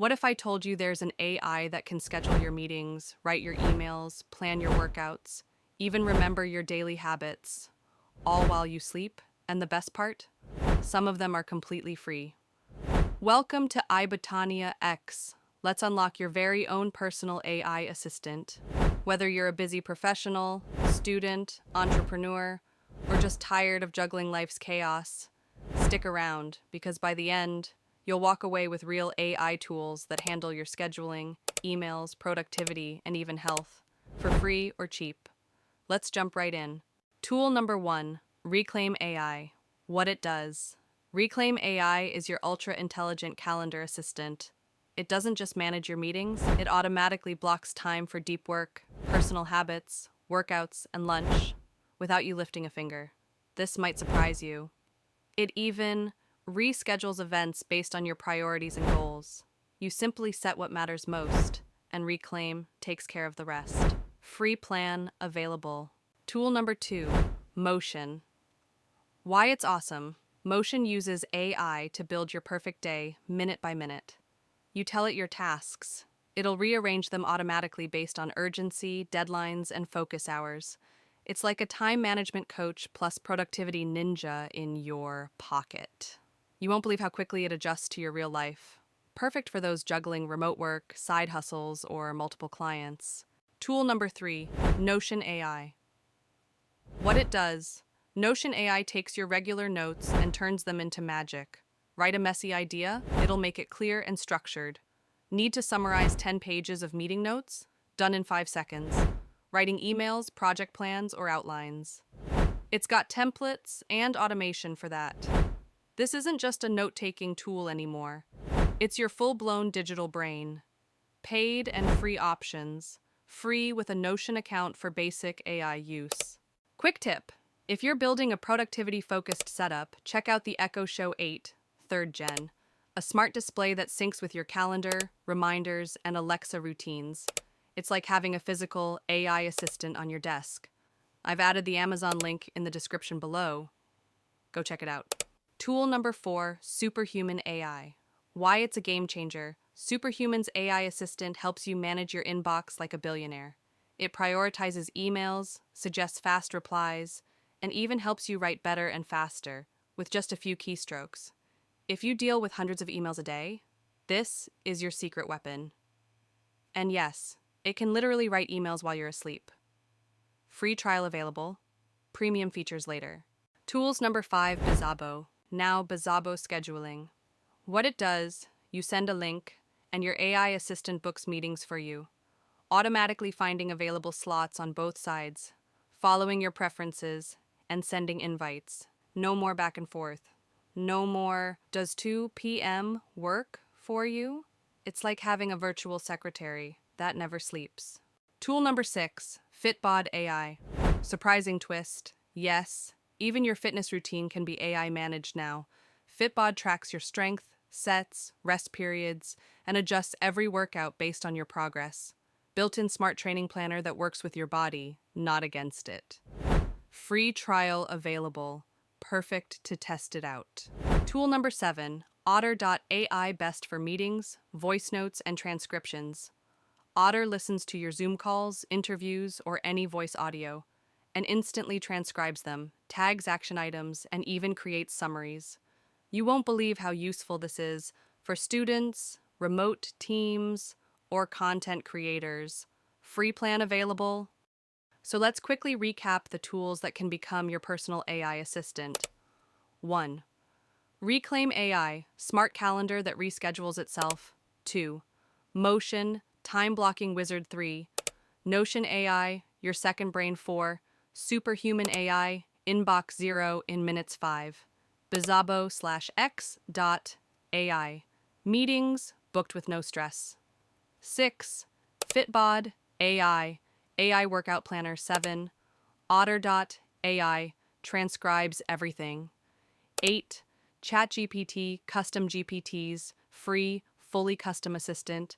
What if I told you there's an AI that can schedule your meetings, write your emails, plan your workouts, even remember your daily habits, all while you sleep? And the best part? Some of them are completely free. Welcome to Ai Botania X. Let's unlock your very own personal AI assistant. Whether you're a busy professional, student, entrepreneur, or just tired of juggling life's chaos, stick around because by the end, you'll walk away with real AI tools that handle your scheduling, emails, productivity, and even health, for free or cheap. Let's jump right in. Tool number 1, Reclaim AI. What it does. Reclaim AI is your ultra-intelligent calendar assistant. It doesn't just manage your meetings, it automatically blocks time for deep work, personal habits, workouts, and lunch, without you lifting a finger. This might surprise you. It even reschedules events based on your priorities and goals. You simply set what matters most, and Reclaim takes care of the rest. Free plan available. Tool number 2, Motion. Why it's awesome. Motion uses AI to build your perfect day, minute by minute. You tell it your tasks. It'll rearrange them automatically based on urgency, deadlines, and focus hours. It's like a time management coach plus productivity ninja in your pocket. You won't believe how quickly it adjusts to your real life. Perfect for those juggling remote work, side hustles, or multiple clients. Tool number 3, Notion AI. What it does. Notion AI takes your regular notes and turns them into magic. Write a messy idea, it'll make it clear and structured. Need to summarize 10 pages of meeting notes? Done in 5 seconds. Writing emails, project plans, or outlines. It's got templates and automation for that. This isn't just a note-taking tool anymore. It's your full-blown digital brain. Paid and free options. Free with a Notion account for basic AI use. Quick tip. If you're building a productivity-focused setup, check out the Echo Show 8, 3rd Gen, a smart display that syncs with your calendar, reminders, and Alexa routines. It's like having a physical AI assistant on your desk. I've added the Amazon link in the description below. Go check it out. Tool number 4, Superhuman AI. Why it's a game changer. Superhuman's AI assistant helps you manage your inbox like a billionaire. It prioritizes emails, suggests fast replies, and even helps you write better and faster with just a few keystrokes. If you deal with hundreds of emails a day, this is your secret weapon. And yes, it can literally write emails while you're asleep. Free trial available, premium features later. Tools number 5, Bizabo. Now Bizabo scheduling. What it does, you send a link, and your AI assistant books meetings for you, automatically finding available slots on both sides, following your preferences, and sending invites. No more back and forth. No more, does 2 p.m. work for you? It's like having a virtual secretary that never sleeps. Tool number 6, Fitbod AI. Surprising twist. Yes, even your fitness routine can be AI managed now. Fitbod tracks your strength, sets, rest periods, and adjusts every workout based on your progress. Built-in smart training planner that works with your body, not against it. Free trial available. Perfect to test it out. Tool number 7, Otter.ai, best for meetings, voice notes, and transcriptions. Otter listens to your Zoom calls, interviews, or any voice audio, and instantly transcribes them, tags action items, and even creates summaries. You won't believe how useful this is for students, remote teams, or content creators. Free plan available. So let's quickly recap the tools that can become your personal AI assistant. 1. Reclaim AI, smart calendar that reschedules itself. 2. Motion, time blocking wizard 3. Notion AI, your second brain 4. Superhuman AI, inbox 0 in minutes 5. Bizabo/X.ai, meetings booked with no stress. 6. Fitbod AI, AI workout planner 7. Otter.ai, transcribes everything. 8. ChatGPT, custom GPTs, free, fully custom assistant,